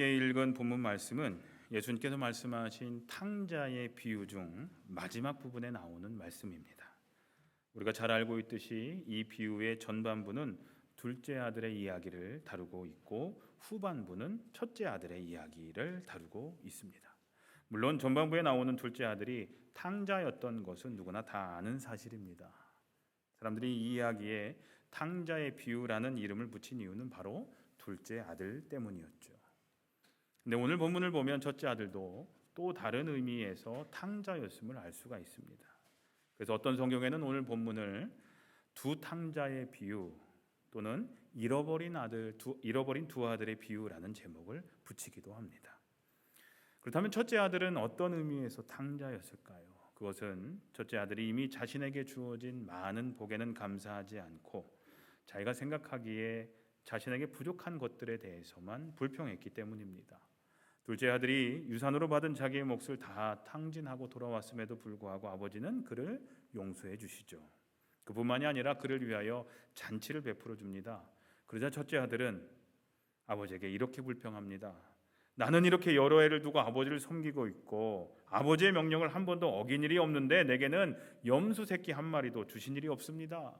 함께 읽은 본문 말씀은 예수님께서 말씀하신 탕자의 비유 중 마지막 부분에 나오는 말씀입니다. 우리가 잘 알고 있듯이 이 비유의 전반부는 둘째 아들의 이야기를 다루고 있고 후반부는 첫째 아들의 이야기를 다루고 있습니다. 물론 전반부에 나오는 둘째 아들이 탕자였던 것은 누구나 다 아는 사실입니다. 사람들이 이 이야기에 탕자의 비유라는 이름을 붙인 이유는 바로 둘째 아들 때문이었죠. 근데 오늘 본문을 보면 첫째 아들도 또 다른 의미에서 탕자였음을 알 수가 있습니다. 그래서 어떤 성경에는 오늘 본문을 두 탕자의 비유 또는 잃어버린 두 아들의 비유라는 제목을 붙이기도 합니다. 그렇다면 첫째 아들은 어떤 의미에서 탕자였을까요? 그것은 첫째 아들이 이미 자신에게 주어진 많은 복에는 감사하지 않고 자기가 생각하기에 자신에게 부족한 것들에 대해서만 불평했기 때문입니다. 둘째 아들이 유산으로 받은 자기의 몫을 다 탕진하고 돌아왔음에도 불구하고 아버지는 그를 용서해 주시죠. 그뿐만이 아니라 그를 위하여 잔치를 베풀어 줍니다. 그러자 첫째 아들은 아버지에게 이렇게 불평합니다. 나는 이렇게 여러 해를 두고 아버지를 섬기고 있고 아버지의 명령을 한 번도 어긴 일이 없는데 내게는 염소 새끼 한 마리도 주신 일이 없습니다.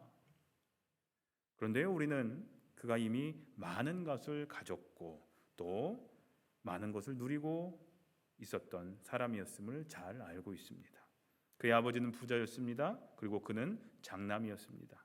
그런데요, 우리는 그가 이미 많은 것을 가졌고 또 많은 것을 누리고 있었던 사람이었음을 잘 알고 있습니다. 그의 아버지는 부자였습니다. 그리고 그는 장남이었습니다.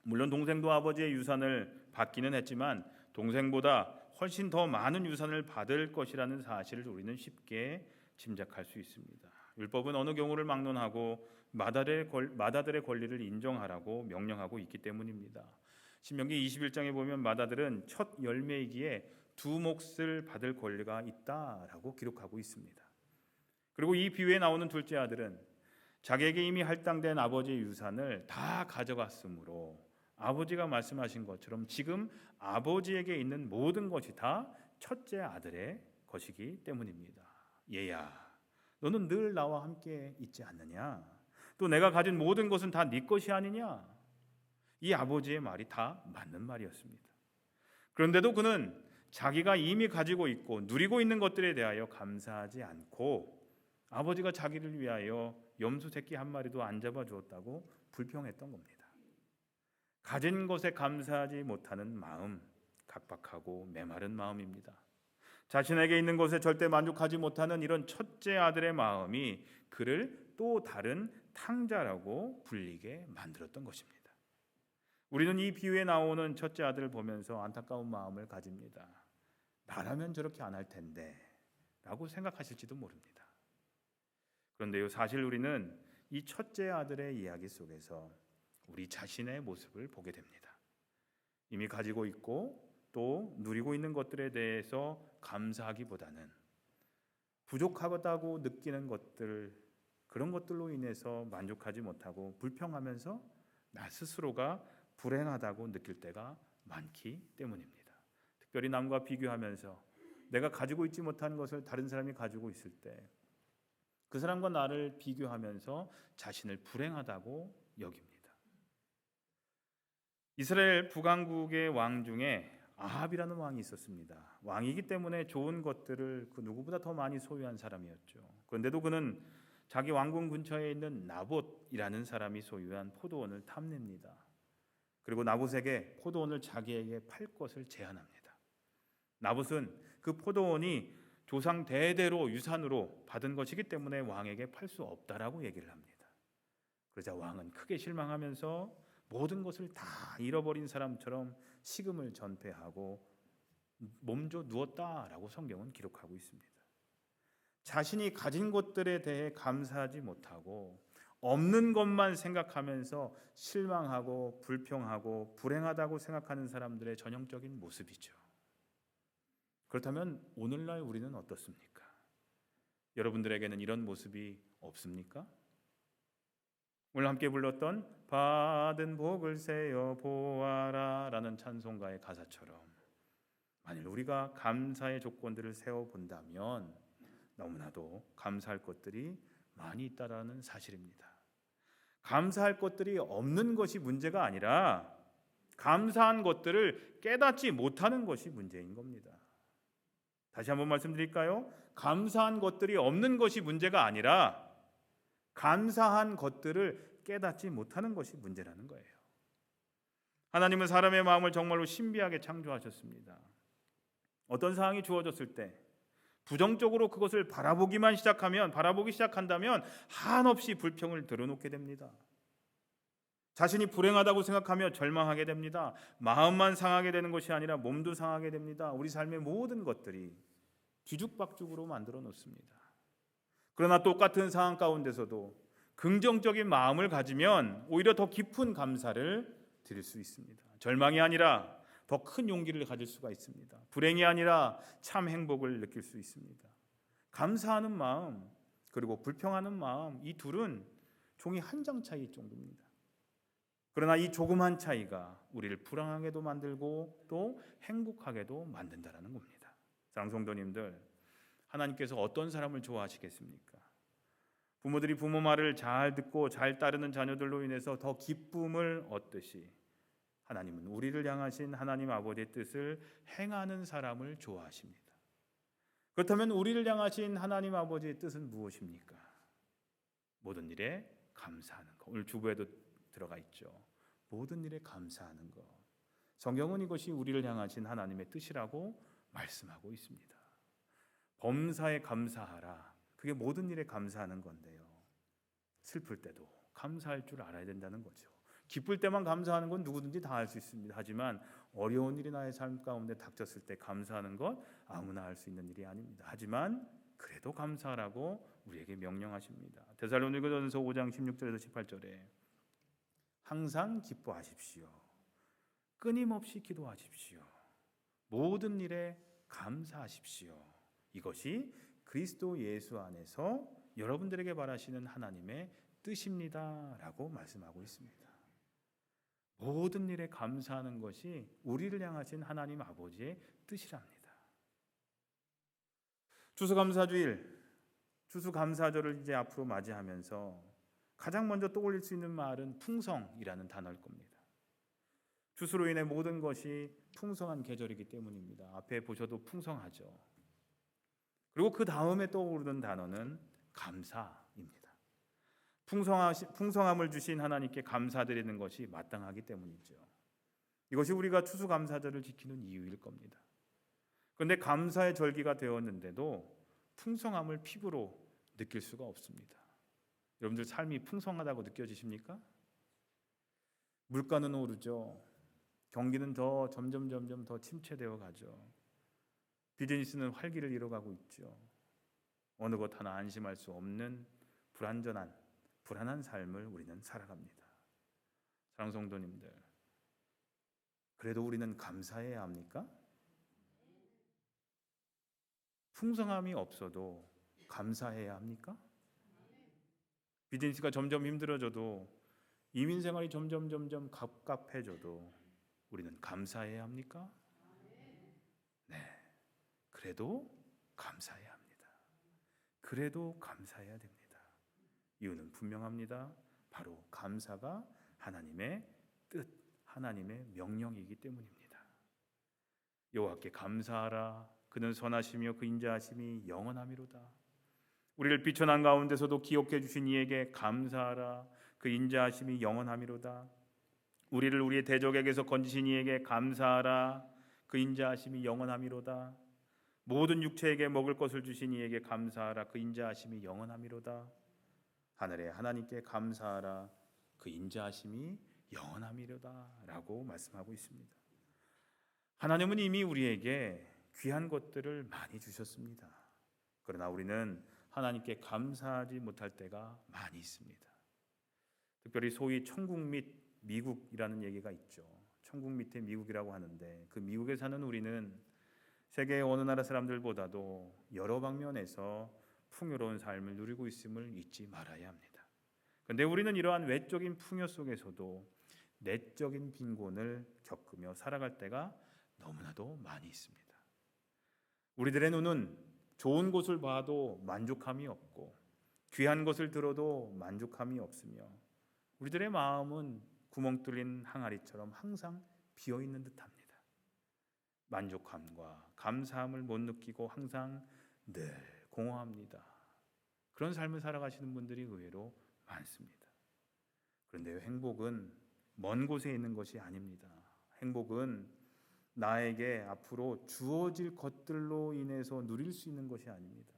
물론 동생도 아버지의 유산을 받기는 했지만 동생보다 훨씬 더 많은 유산을 받을 것이라는 사실을 우리는 쉽게 짐작할 수 있습니다. 율법은 어느 경우를 막론하고 맏아들의 권리를 인정하라고 명령하고 있기 때문입니다. 신명기 21장에 보면 맏아들은 첫 열매이기에 두 몫을 받을 권리가 있다라고 기록하고 있습니다. 그리고 이 비유에 나오는 둘째 아들은 자기에게 이미 할당된 아버지의 유산을 다 가져갔으므로 아버지가 말씀하신 것처럼 지금 아버지에게 있는 모든 것이 다 첫째 아들의 것이기 때문입니다. 얘야, 너는 늘 나와 함께 있지 않느냐? 또 내가 가진 모든 것은 다 네 것이 아니냐? 이 아버지의 말이 다 맞는 말이었습니다. 그런데도 그는 자기가 이미 가지고 있고 누리고 있는 것들에 대하여 감사하지 않고 아버지가 자기를 위하여 염소 새끼 한 마리도 안 잡아 주었다고 불평했던 겁니다. 가진 것에 감사하지 못하는 마음, 각박하고 메마른 마음입니다. 자신에게 있는 것에 절대 만족하지 못하는 이런 첫째 아들의 마음이 그를 또 다른 탕자라고 불리게 만들었던 것입니다. 우리는 이 비유에 나오는 첫째 아들을 보면서 안타까운 마음을 가집니다. 나라면 저렇게 안 할 텐데 라고 생각하실지도 모릅니다. 그런데요, 사실 우리는 이 첫째 아들의 이야기 속에서 우리 자신의 모습을 보게 됩니다. 이미 가지고 있고 또 누리고 있는 것들에 대해서 감사하기보다는 부족하다고 느끼는 것들, 그런 것들로 인해서 만족하지 못하고 불평하면서 나 스스로가 불행하다고 느낄 때가 많기 때문입니다. 특별히 남과 비교하면서 내가 가지고 있지 못한 것을 다른 사람이 가지고 있을 때 그 사람과 나를 비교하면서 자신을 불행하다고 여깁니다. 이스라엘 북왕국의 왕 중에 아합이라는 왕이 있었습니다. 왕이기 때문에 좋은 것들을 그 누구보다 더 많이 소유한 사람이었죠. 그런데도 그는 자기 왕궁 근처에 있는 나봇이라는 사람이 소유한 포도원을 탐냅니다. 그리고 나봇에게 포도원을 자기에게 팔 것을 제안합니다. 나봇은 그 포도원이 조상 대대로 유산으로 받은 것이기 때문에 왕에게 팔 수 없다라고 얘기를 합니다. 그러자 왕은 크게 실망하면서 모든 것을 다 잃어버린 사람처럼 식음을 전폐하고 몸져 누웠다라고 성경은 기록하고 있습니다. 자신이 가진 것들에 대해 감사하지 못하고 없는 것만 생각하면서 실망하고 불평하고 불행하다고 생각하는 사람들의 전형적인 모습이죠. 그렇다면 오늘날 우리는 어떻습니까? 여러분들에게는 이런 모습이 없습니까? 오늘 함께 불렀던 받은 복을 세어 보아라 라는 찬송가의 가사처럼 만일 우리가 감사의 조건들을 세워본다면 너무나도 감사할 것들이 많이 있다라는 사실입니다. 감사할 것들이 없는 것이 문제가 아니라 감사한 것들을 깨닫지 못하는 것이 문제인 겁니다. 다시 한번 말씀드릴까요? 감사한 것들이 없는 것이 문제가 아니라 감사한 것들을 깨닫지 못하는 것이 문제라는 거예요. 하나님은 사람의 마음을 정말로 신비하게 창조하셨습니다. 어떤 상황이 주어졌을 때 부정적으로 그것을 바라보기 시작한다면 한없이 불평을 드러놓게 됩니다. 자신이 불행하다고 생각하며 절망하게 됩니다. 마음만 상하게 되는 것이 아니라 몸도 상하게 됩니다. 우리 삶의 모든 것들이 뒤죽박죽으로 만들어 놓습니다. 그러나 똑같은 상황 가운데서도 긍정적인 마음을 가지면 오히려 더 깊은 감사를 드릴 수 있습니다. 절망이 아니라 더 큰 용기를 가질 수가 있습니다. 불행이 아니라 참 행복을 느낄 수 있습니다. 감사하는 마음 그리고 불평하는 마음, 이 둘은 종이 한 장 차이 정도입니다. 그러나 이 조그만 차이가 우리를 불안하게도 만들고 또 행복하게도 만든다는 겁니다. 사랑하는 성도님들, 하나님께서 어떤 사람을 좋아하시겠습니까? 부모들이 부모 말을 잘 듣고 잘 따르는 자녀들로 인해서 더 기쁨을 얻듯이 하나님은 우리를 향하신 하나님 아버지의 뜻을 행하는 사람을 좋아하십니다. 그렇다면 우리를 향하신 하나님 아버지의 뜻은 무엇입니까? 모든 일에 감사하는 것. 오늘 주보에도 들어가 있죠. 모든 일에 감사하는 것. 성경은 이것이 우리를 향하신 하나님의 뜻이라고 말씀하고 있습니다. 범사에 감사하라. 그게 모든 일에 감사하는 건데요. 슬플 때도 감사할 줄 알아야 된다는 거죠. 기쁠 때만 감사하는 건 누구든지 다 할 수 있습니다. 하지만 어려운 일이 나의 삶 가운데 닥쳤을 때 감사하는 것 아무나 할 수 있는 일이 아닙니다. 하지만 그래도 감사하라고 우리에게 명령하십니다. 데살로니가전서 5장 16절에서 18절에 항상 기뻐하십시오. 끊임없이 기도하십시오. 모든 일에 감사하십시오. 이것이 그리스도 예수 안에서 여러분들에게 바라시는 하나님의 뜻입니다라고 말씀하고 있습니다. 모든 일에 감사하는 것이 우리를 향하신 하나님 아버지의 뜻이랍니다. 추수감사주일, 추수감사절을 이제 앞으로 맞이하면서 가장 먼저 떠올릴 수 있는 말은 풍성이라는 단어일 겁니다. 추수로 인해 모든 것이 풍성한 계절이기 때문입니다. 앞에 보셔도 풍성하죠. 그리고 그 다음에 떠오르는 단어는 감사입니다. 풍성함을 주신 하나님께 감사드리는 것이 마땅하기 때문이죠. 이것이 우리가 추수감사절을 지키는 이유일 겁니다. 그런데 감사의 절기가 되었는데도 풍성함을 피부로 느낄 수가 없습니다. 여러분들 삶이 풍성하다고 느껴지십니까? 물가는 오르죠. 경기는 점점 더 침체되어 가죠. 비즈니스는 활기를 잃어가고 있죠. 어느 것 하나 안심할 수 없는 불안한 삶을 우리는 살아갑니다. 사랑하는 성도님들, 그래도 우리는 감사해야 합니까? 풍성함이 없어도 감사해야 합니까? 비즈니스가 점점 힘들어져도 이민 생활이 점점 갑갑해져도 우리는 감사해야 합니까? 네, 그래도 감사해야 합니다. 그래도 감사해야 됩니다. 이유는 분명합니다. 바로 감사가 하나님의 뜻, 하나님의 명령이기 때문입니다. 여호와께 감사하라. 그는 선하시며 그 인자하심이 영원하미로다. 우리를 비천한 가운데서도 기억해 주신 이에게 감사하라. 그 인자하심이 영원하미로다. 우리를 우리의 대적에게서 건지신 이에게 감사하라. 그 인자하심이 영원하미로다. 모든 육체에게 먹을 것을 주신 이에게 감사하라. 그 인자하심이 영원하미로다. 하늘의 하나님께 감사하라. 그 인자하심이 영원하미로다 라고 말씀하고 있습니다. 하나님은 이미 우리에게 귀한 것들을 많이 주셨습니다. 그러나 우리는 하나님께 감사하지 못할 때가 많이 있습니다. 특별히 소위 천국 및 미국이라는 얘기가 있죠. 천국 밑에 미국이라고 하는데 그 미국에 사는 우리는 세계의 어느 나라 사람들보다도 여러 방면에서 풍요로운 삶을 누리고 있음을 잊지 말아야 합니다. 그런데 우리는 이러한 외적인 풍요 속에서도 내적인 빈곤을 겪으며 살아갈 때가 너무나도 많이 있습니다. 우리들의 눈은 좋은 곳을 봐도 만족함이 없고 귀한 것을 들어도 만족함이 없으며 우리들의 마음은 구멍 뚫린 항아리처럼 항상 비어있는 듯합니다. 만족함과 감사함을 못 느끼고 항상 늘 공허합니다. 그런 삶을 살아가시는 분들이 의외로 많습니다. 그런데 행복은 먼 곳에 있는 것이 아닙니다. 행복은 나에게 앞으로 주어질 것들로 인해서 누릴 수 있는 것이 아닙니다.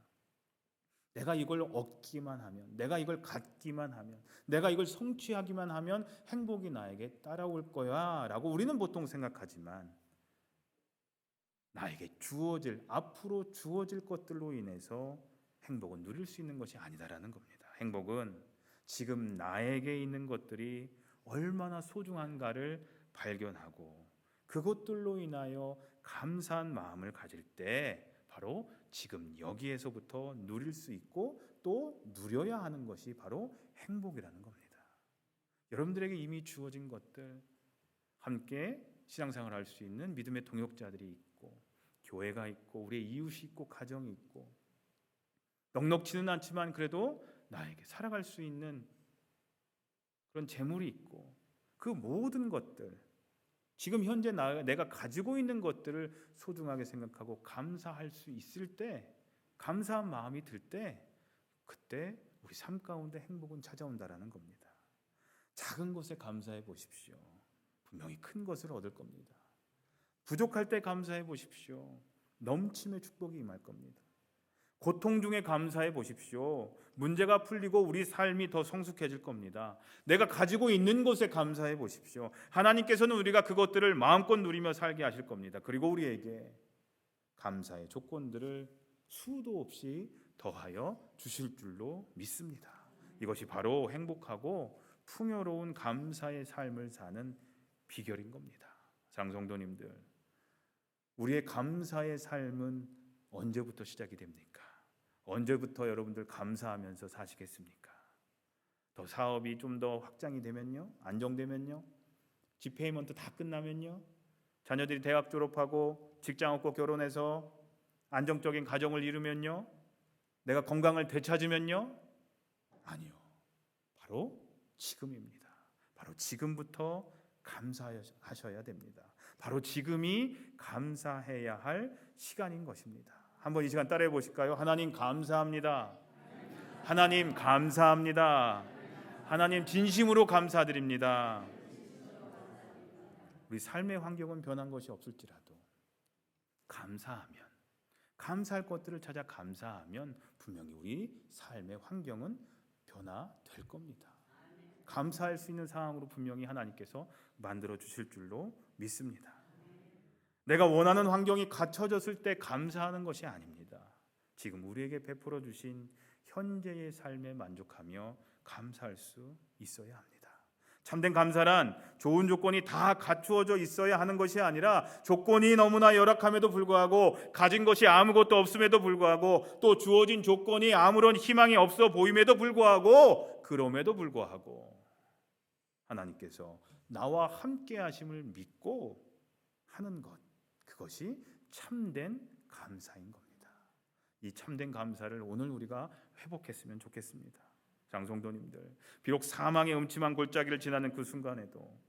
내가 이걸 얻기만 하면, 내가 이걸 갖기만 하면, 내가 이걸 성취하기만 하면 행복이 나에게 따라올 거야 라고 우리는 보통 생각하지만, 나에게 앞으로 주어질 것들로 인해서 행복은 누릴 수 있는 것이 아니다라는 겁니다. 행복은 지금 나에게 있는 것들이 얼마나 소중한가를 발견하고 그것들로 인하여 감사한 마음을 가질 때 바로 지금 여기에서부터 누릴 수 있고 또 누려야 하는 것이 바로 행복이라는 겁니다. 여러분들에게 이미 주어진 것들, 함께 신앙생활을 할 수 있는 믿음의 동역자들이 있고 교회가 있고 우리의 이웃이 있고 가정이 있고 넉넉지는 않지만 그래도 나에게 살아갈 수 있는 그런 재물이 있고 그 모든 것들, 지금 현재 내가 가지고 있는 것들을 소중하게 생각하고 감사할 수 있을 때, 감사한 마음이 들 때, 그때 우리 삶 가운데 행복은 찾아온다라는 겁니다. 작은 것에 감사해 보십시오. 분명히 큰 것을 얻을 겁니다. 부족할 때 감사해 보십시오. 넘침의 축복이 임할 겁니다. 고통 중에 감사해 보십시오. 문제가 풀리고 우리 삶이 더 성숙해질 겁니다. 내가 가지고 있는 것에 감사해 보십시오. 하나님께서는 우리가 그것들을 마음껏 누리며 살게 하실 겁니다. 그리고 우리에게 감사의 조건들을 수도 없이 더하여 주실 줄로 믿습니다. 이것이 바로 행복하고 풍요로운 감사의 삶을 사는 비결인 겁니다. 장성도님들, 우리의 감사의 삶은 언제부터 시작이 됩니까? 언제부터 여러분들 감사하면서 사시겠습니까? 더 사업이 좀 더 확장이 되면요, 안정되면요, 집페이먼트 다 끝나면요, 자녀들이 대학 졸업하고 직장 얻고 결혼해서 안정적인 가정을 이루면요, 내가 건강을 되찾으면요, 아니요, 바로 지금입니다. 바로 지금부터 감사하셔야 됩니다. 바로 지금이 감사해야 할 시간인 것입니다. 한번 이 시간 따라해 보실까요? 하나님 감사합니다. 하나님 감사합니다. 하나님 진심으로 감사드립니다. 우리 삶의 환경은 변한 것이 없을지라도 감사하면, 감사할 것들을 찾아 감사하면 분명히 우리 삶의 환경은 변화될 겁니다. 감사할 수 있는 상황으로 분명히 하나님께서 만들어 주실 줄로 믿습니다. 내가 원하는 환경이 갖춰졌을 때 감사하는 것이 아닙니다. 지금 우리에게 베풀어 주신 현재의 삶에 만족하며 감사할 수 있어야 합니다. 참된 감사란 좋은 조건이 다 갖추어져 있어야 하는 것이 아니라 조건이 너무나 열악함에도 불구하고, 가진 것이 아무것도 없음에도 불구하고, 또 주어진 조건이 아무런 희망이 없어 보임에도 불구하고, 그럼에도 불구하고 하나님께서 나와 함께 하심을 믿고 하는 것, 그것이 참된 감사인 겁니다. 이 참된 감사를 오늘 우리가 회복했으면 좋겠습니다. 장성도님들, 비록 사망의 음침한 골짜기를 지나는 그 순간에도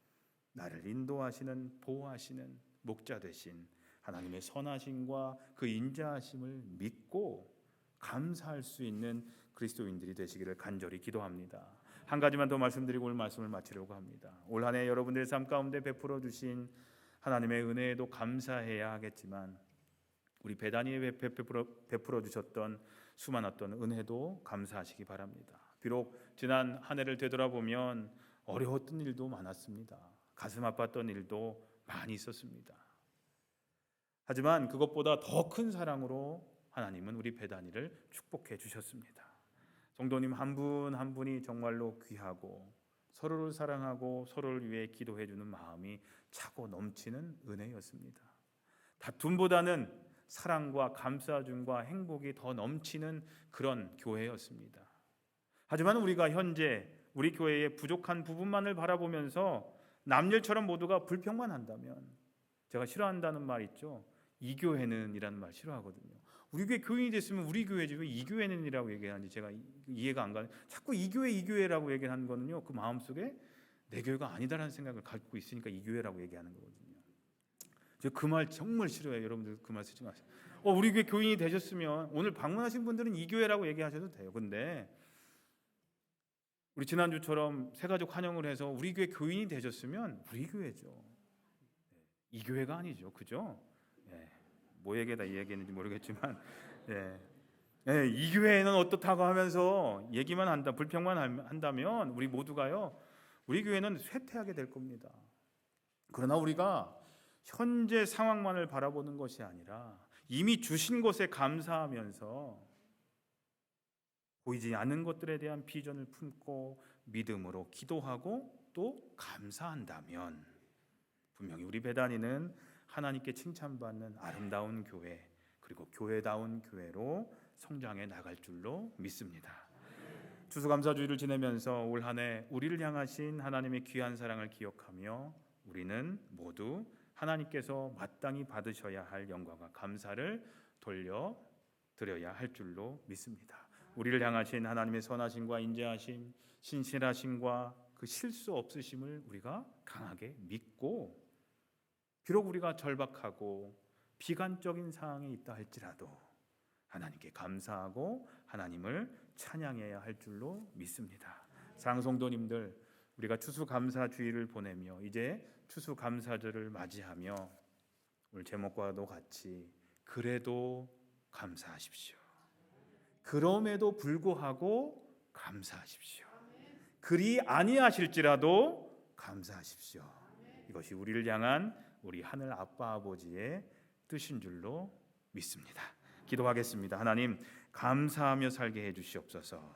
나를 인도하시는, 보호하시는 목자 되신 하나님의 선하심과 그 인자하심을 믿고 감사할 수 있는 그리스도인들이 되시기를 간절히 기도합니다. 한 가지만 더 말씀드리고 오늘 말씀을 마치려고 합니다. 올 한 해 여러분들의 삶 가운데 베풀어 주신 하나님의 은혜에도 감사해야 하겠지만, 우리 베다니에 베풀어 주셨던 수많았던 은혜도 감사하시기 바랍니다. 비록 지난 한 해를 되돌아보면 어려웠던 일도 많았습니다. 가슴 아팠던 일도 많이 있었습니다. 하지만 그것보다 더 큰 사랑으로 하나님은 우리 베다니를 축복해 주셨습니다. 성도님 한 분 한 분이 정말로 귀하고 서로를 사랑하고 서로를 위해 기도해 주는 마음이 차고 넘치는 은혜였습니다. 다툼보다는 사랑과 감사줌과 행복이 더 넘치는 그런 교회였습니다. 하지만 우리가 현재 우리 교회의 부족한 부분만을 바라보면서 남일처럼 모두가 불평만 한다면, 제가 싫어한다는 말 있죠. 이 교회는 이라는 말 싫어하거든요. 우리 교회 교인이 됐으면 우리 교회지 왜 이 교회는 이라고 얘기하는지 제가 이해가 안 가요. 자꾸 이 교회라고 얘기하는 거는요, 그 마음속에 내 교회가 아니다라는 생각을 갖고 있으니까 이 교회라고 얘기하는 거거든요. 저 그 말 정말 싫어요. 여러분들 그 말 쓰지 마세요. 우리 교회 교인이 되셨으면, 오늘 방문하신 분들은 이 교회라고 얘기하셔도 돼요. 근데 우리 지난주처럼 새가족 환영을 해서 우리 교회 교인이 되셨으면 우리 교회죠. 이 교회가 아니죠. 그죠? 뭐 얘기다 이 얘기했는지 모르겠지만 이 교회는 어떻다고 하면서 얘기만 한다, 불평만 한다면 우리 모두가요, 우리 교회는 쇠퇴하게 될 겁니다. 그러나 우리가 현재 상황만을 바라보는 것이 아니라 이미 주신 것에 감사하면서 보이지 않는 것들에 대한 비전을 품고 믿음으로 기도하고 또 감사한다면 분명히 우리 배단위는 하나님께 칭찬받는 아름다운 교회, 그리고 교회다운 교회로 성장해 나갈 줄로 믿습니다. 추수감사주의를 지내면서 올 한 해 우리를 향하신 하나님의 귀한 사랑을 기억하며 우리는 모두 하나님께서 마땅히 받으셔야 할 영광과 감사를 돌려드려야 할 줄로 믿습니다. 우리를 향하신 하나님의 선하심과 인자하심, 신실하심과 그 실수 없으심을 우리가 강하게 믿고, 비록 우리가 절박하고 비관적인 상황에 있다 할지라도 하나님께 감사하고 하나님을 찬양해야 할 줄로 믿습니다. 사랑하는 성도님들, 우리가 추수감사주의를 보내며 이제 추수감사절을 맞이하며 오늘 제목과도 같이 그래도 감사하십시오, 그럼에도 불구하고 감사하십시오, 그리 아니하실지라도 감사하십시오. 이것이 우리를 향한 우리 하늘 아빠 아버지의 뜻인 줄로 믿습니다. 기도하겠습니다. 하나님, 감사하며 살게 해주시옵소서.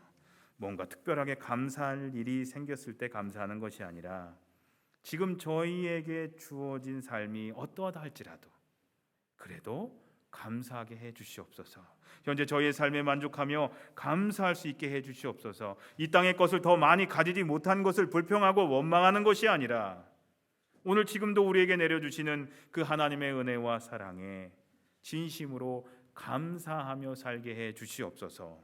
뭔가 특별하게 감사할 일이 생겼을 때 감사하는 것이 아니라 지금 저희에게 주어진 삶이 어떠하다 할지라도 그래도 감사하게 해주시옵소서. 현재 저희의 삶에 만족하며 감사할 수 있게 해주시옵소서. 이 땅의 것을 더 많이 가지지 못한 것을 불평하고 원망하는 것이 아니라 오늘 지금도 우리에게 내려주시는 그 하나님의 은혜와 사랑에 진심으로 감사하며 살게 해 주시옵소서.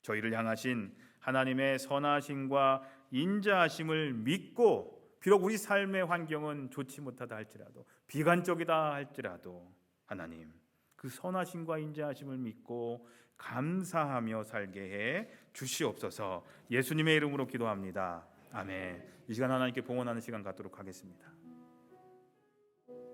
저희를 향하신 하나님의 선하심과 인자하심을 믿고 비록 우리 삶의 환경은 좋지 못하다 할지라도 비관적이다 할지라도 하나님 그 선하심과 인자하심을 믿고 감사하며 살게 해 주시옵소서. 예수님의 이름으로 기도합니다. 아멘. 이 시간 하나님께 봉헌하는 시간 갖도록 하겠습니다.